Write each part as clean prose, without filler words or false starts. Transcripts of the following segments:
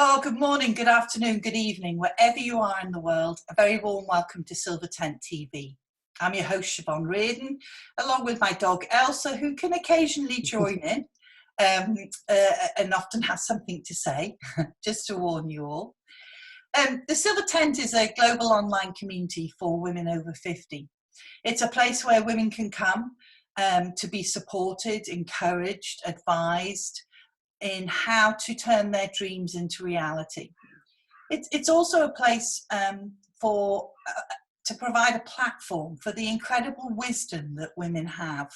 Oh, good morning, good afternoon, good evening, wherever you are in the world. A very warm welcome to Silver Tent TV. I'm your host, Siobhan Reardon, along with my dog, Elsa, who can occasionally join in and often has something to say, just to warn you all. The Silver Tent is a global online community for women over 50. It's a place where women can come to be supported, encouraged, advised, in how to turn their dreams into reality. It's also a place to provide a platform for the incredible wisdom that women have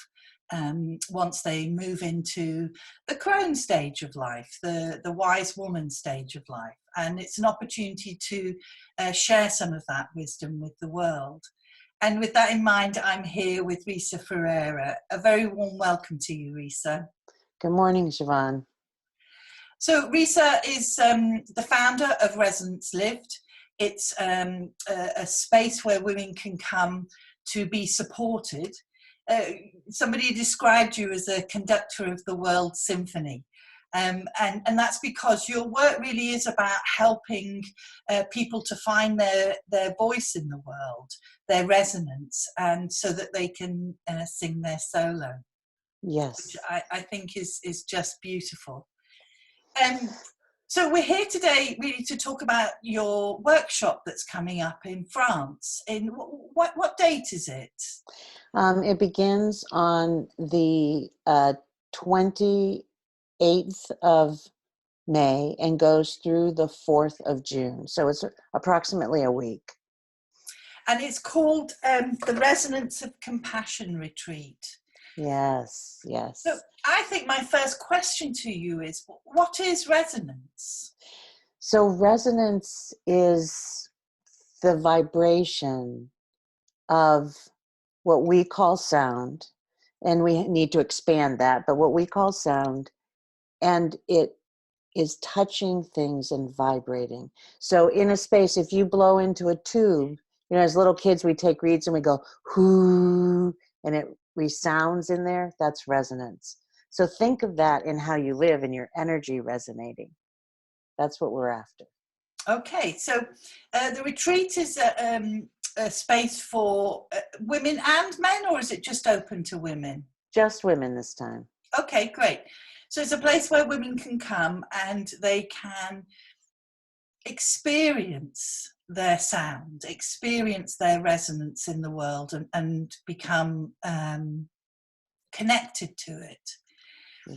once they move into the crone stage of life, the wise woman stage of life. And it's an opportunity to share some of that wisdom with the world. And with that in mind, I'm here with Resa Ferreira. A very warm welcome to you, Resa. Good morning, Siobhan. So Resa is the founder of Resonance Lived. It's a space where women can come to be supported. Somebody described you as a conductor of the world symphony. And that's because your work really is about helping people to find their voice in the world, their resonance, and so that they can sing their solo. Yes. Which I think is just beautiful. So we're here today really to talk about your workshop that's coming up in France. In what date is it? It begins on the 28th of May and goes through the 4th of June. So it's approximately a week. And it's called the Resonance of Compassion Retreat. Yes, yes. So I think my first question to you is, what is resonance? So resonance is the vibration of what we call sound, and we need to expand that, but what we call sound, and it is touching things and vibrating. So in a space, if you blow into a tube, as little kids, we take reeds and we go, whoo, and it resounds in there, that's resonance. So think of that in how you live and your energy resonating. That's what we're after. Okay, so the retreat is a space for women and men, or is it just open to women? Just women this time. Okay, great. So it's a place where women can come and they can experience their sound, experience their resonance in the world, and become connected to it.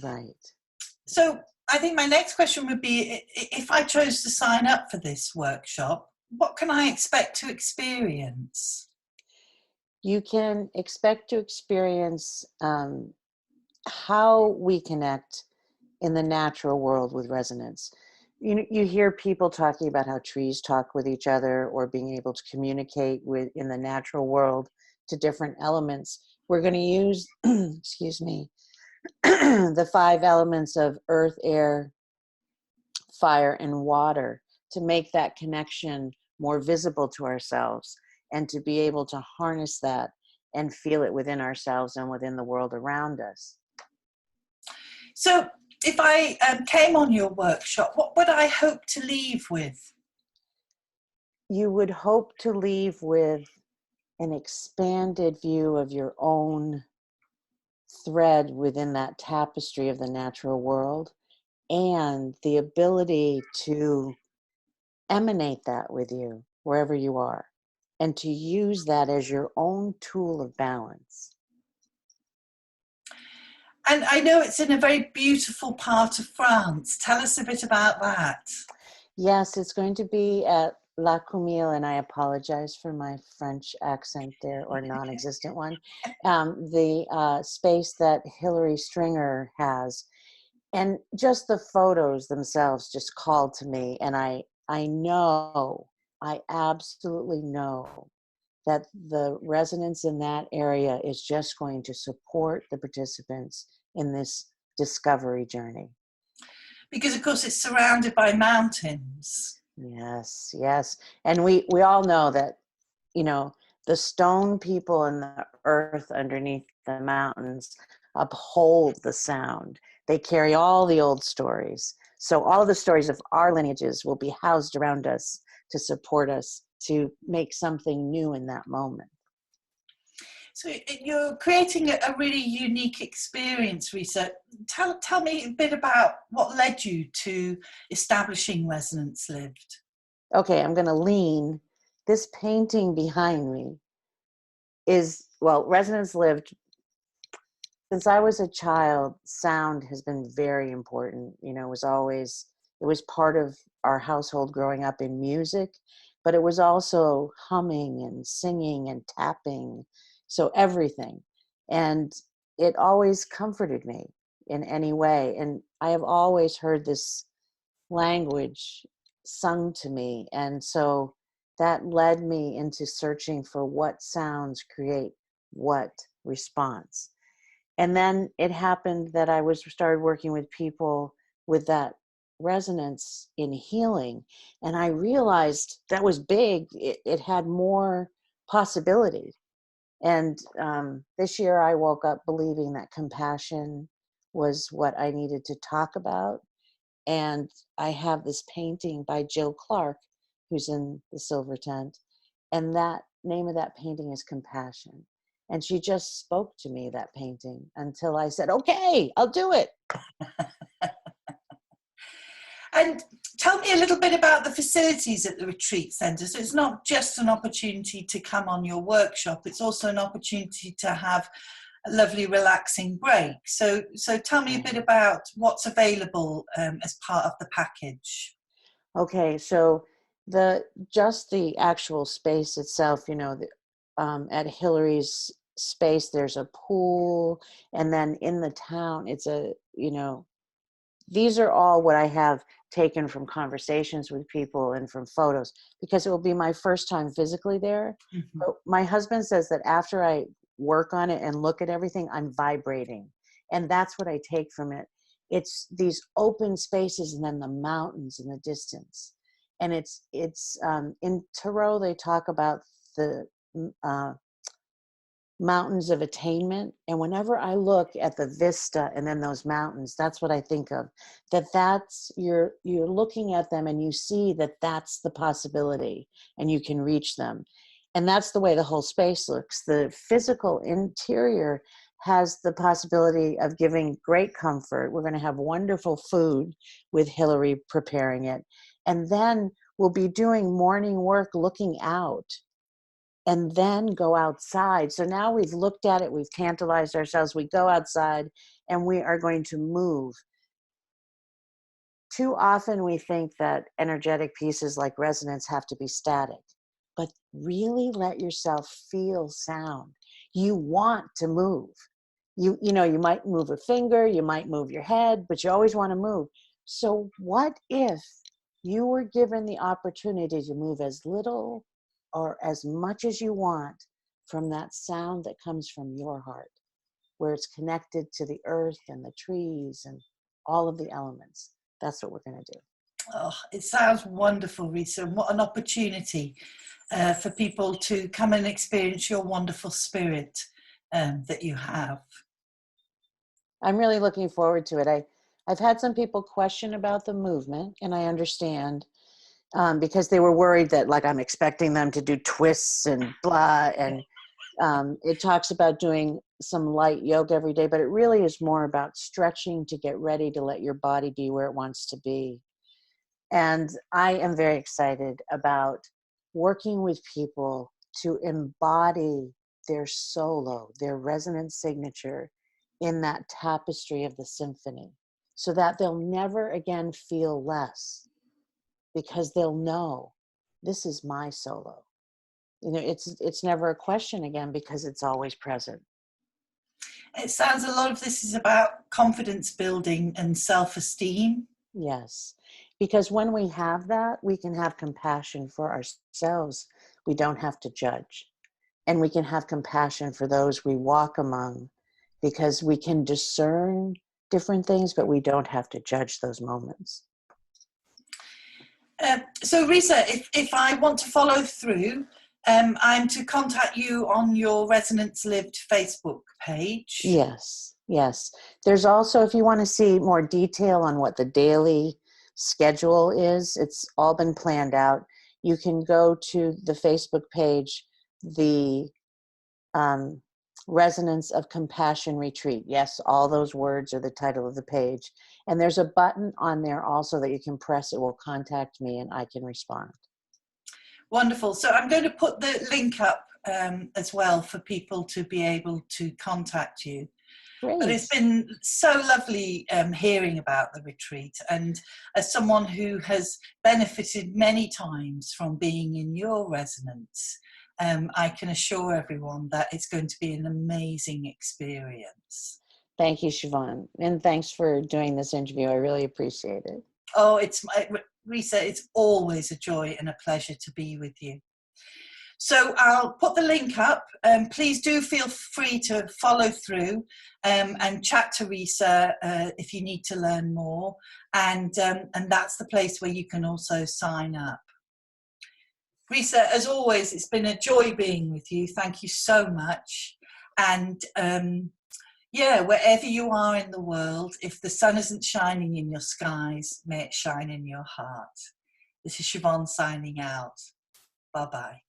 Right. So I think my next question would be, if I chose to sign up for this workshop, what can I expect to experience? You can expect to experience how we connect in the natural world with resonance. You hear people talking about how trees talk with each other, or being able to communicate with in the natural world to different elements. We're going to use, excuse me, the 5 elements of earth, air, fire, and water to make that connection more visible to ourselves, and to be able to harness that and feel it within ourselves and within the world around us. So if I came on your workshop, what would I hope to leave with? You would hope to leave with an expanded view of your own thread within that tapestry of the natural world, and the ability to emanate that with you wherever you are, and to use that as your own tool of balance. And I know it's in a very beautiful part of France. Tell us a bit about that. Yes, it's going to be at La Coumille, and I apologize for my French accent there, or non-existent one. The space that Hilary Stringer has. And just the photos themselves just called to me. And I absolutely know that the resonance in that area is just going to support the participants in this discovery journey. Because, of course, it's surrounded by mountains. Yes, yes. And we all know that, the stone people and the earth underneath the mountains uphold the sound. They carry all the old stories. So all of the stories of our lineages will be housed around us to support us to make something new in that moment. So you're creating a really unique experience, Resa. Tell me a bit about what led you to establishing Resonance Lived. Okay, I'm going to lean. This painting behind me is, well, Resonance Lived. Since I was a child, sound has been very important. You know, it was part of our household growing up in music, but it was also humming and singing and tapping. So everything. And it always comforted me in any way. And I have always heard this language sung to me. And so that led me into searching for what sounds create what response. And then it happened that I started working with people with that resonance in healing. And I realized that was big. It had more possibility. And this year I woke up believing that compassion was what I needed to talk about. And I have this painting by Jill Clark, who's in the Silver Tent. And that name of that painting is Compassion. And she just spoke to me, that painting, until I said, okay, I'll do it. And tell me a little bit about the facilities at the retreat centre. So it's not just an opportunity to come on your workshop, it's also an opportunity to have a lovely relaxing break. So tell me a bit about what's available as part of the package. Okay, so the actual space itself, you know, at Hillary's space, there's a pool, and then in the town, it's these are all what I have taken from conversations with people and from photos, because it will be my first time physically there. Mm-hmm. But my husband says that after I work on it and look at everything, I'm vibrating. And that's what I take from it. It's these open spaces and then the mountains in the distance. And it's in Tarot, they talk about the mountains of attainment. And whenever I look at the vista and then those mountains, that's what I think of. That's you're looking at them and you see that that's the possibility and you can reach them. And that's the way the whole space looks. The physical interior has the possibility of giving great comfort. We're going to have wonderful food with Hillary preparing it. And then we'll be doing morning work looking out, and then go outside. So now we've looked at it, we've tantalized ourselves, we go outside and we are going to move. Too often we think that energetic pieces like resonance have to be static, but really let yourself feel sound. You want to move. You might move a finger, you might move your head, but you always want to move. So what if you were given the opportunity to move as little or as much as you want from that sound that comes from your heart, where it's connected to the earth and the trees and all of the elements? That's what we're going to do. Oh, it sounds wonderful, Resa. And what an opportunity for people to come and experience your wonderful spirit that you have. I'm really looking forward to it. I've had some people question about the movement, and I understand. Because they were worried that like I'm expecting them to do twists and blah. And it talks about doing some light yoga every day, but it really is more about stretching to get ready to let your body be where it wants to be. And I am very excited about working with people to embody their solo, their resonant signature in that tapestry of the symphony, so that they'll never again feel less, because they'll know this is my solo. It's never a question again, because it's always present. It sounds a lot of this is about confidence building and self-esteem. Yes, because when we have that, we can have compassion for ourselves. We don't have to judge. And we can have compassion for those we walk among, because we can discern different things, but we don't have to judge those moments. So Resa, if I want to follow through, I'm to contact you on your Resonance Lived Facebook page. Yes. There's also, if you want to see more detail on what the daily schedule is. It's all been planned out. You can go to the Facebook page, the Resonance of Compassion Retreat. Yes, all those words are the title of the page. And there's a button on there also that you can press. It will contact me and I can respond. Wonderful. So I'm going to put the link up as well for people to be able to contact you. Great. But it's been so lovely hearing about the retreat, and as someone who has benefited many times from being in your resonance, I can assure everyone that it's going to be an amazing experience. Thank you, Siobhan. And thanks for doing this interview. I really appreciate it. Oh, Resa, it's always a joy and a pleasure to be with you. So I'll put the link up. Please do feel free to follow through and chat to Resa if you need to learn more. And that's the place where you can also sign up. Resa, as always, it's been a joy being with you. Thank you so much. And yeah, wherever you are in the world, if the sun isn't shining in your skies, may it shine in your heart. This is Siobhan signing out. Bye-bye.